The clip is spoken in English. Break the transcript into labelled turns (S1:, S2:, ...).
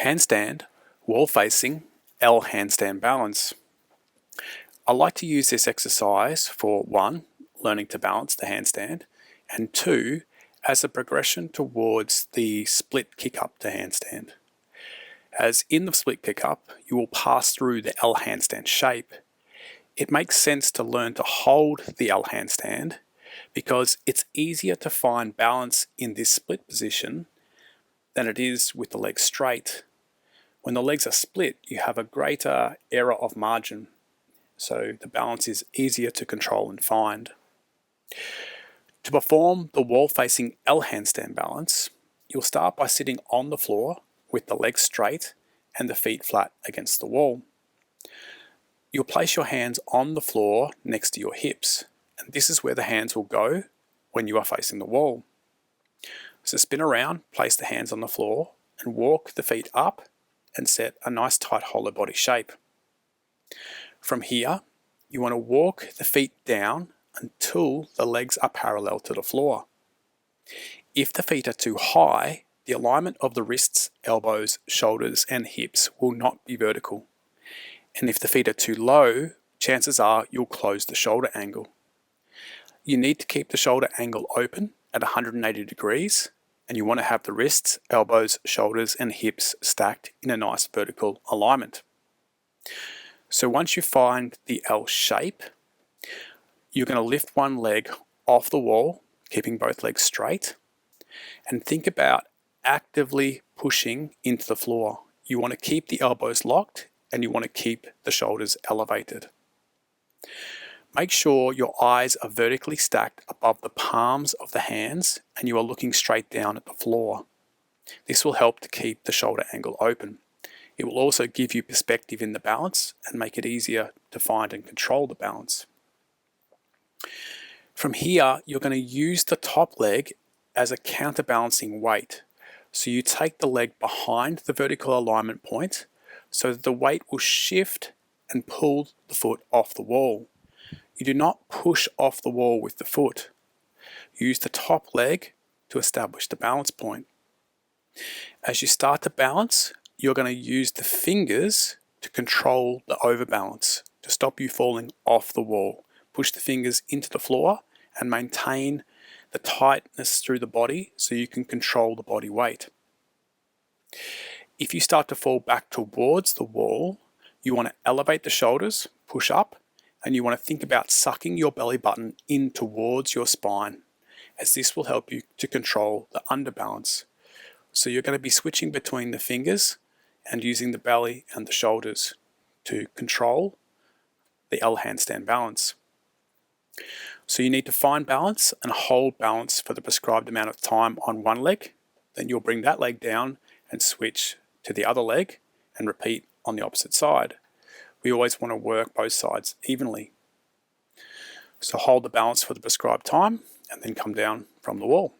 S1: Handstand, wall facing, L-handstand balance. I like to use this exercise for 1, learning to balance the handstand, and 2, as a progression towards the split kick-up to handstand. As in the split kick-up, you will pass through the L-handstand shape. It makes sense to learn to hold the L-handstand because it's easier to find balance in this split position than it is with the legs straight. When the legs are split, you have a greater error of margin, so the balance is easier to control and find. To perform the wall-facing L-handstand balance, you'll start by sitting on the floor with the legs straight and the feet flat against the wall. You'll place your hands on the floor next to your hips, and this is where the hands will go when you are facing the wall. So spin around, place the hands on the floor, and walk the feet up and set a nice tight hollow body shape. From here, you want to walk the feet down until the legs are parallel to the floor. If the feet are too high, the alignment of the wrists, elbows, shoulders, and hips will not be vertical. And if the feet are too low, chances are you'll close the shoulder angle. You need to keep the shoulder angle open at 180 degrees, and you want to have the wrists, elbows, shoulders, and hips stacked in a nice vertical alignment. So once you find the L shape, you're going to lift one leg off the wall, keeping both legs straight, and think about actively pushing into the floor. You want to keep the elbows locked and you want to keep the shoulders elevated. Make sure your eyes are vertically stacked above the palms of the hands and you are looking straight down at the floor. This will help to keep the shoulder angle open. It will also give you perspective in the balance and make it easier to find and control the balance. From here, you're going to use the top leg as a counterbalancing weight. So you take the leg behind the vertical alignment point so that the weight will shift and pull the foot off the wall. You do not push off the wall with the foot. Use the top leg to establish the balance point. As you start to balance, you're going to use the fingers to control the overbalance to stop you falling off the wall. Push the fingers into the floor and maintain the tightness through the body so you can control the body weight. If you start to fall back towards the wall, you want to elevate the shoulders, push up, and you want to think about sucking your belly button in towards your spine, as this will help you to control the underbalance. So you're going to be switching between the fingers and using the belly and the shoulders to control the L-handstand balance. So you need to find balance and hold balance for the prescribed amount of time on one leg. Then you'll bring that leg down and switch to the other leg and repeat on the opposite side. We always want to work both sides evenly. So hold the balance for the prescribed time and then come down from the wall.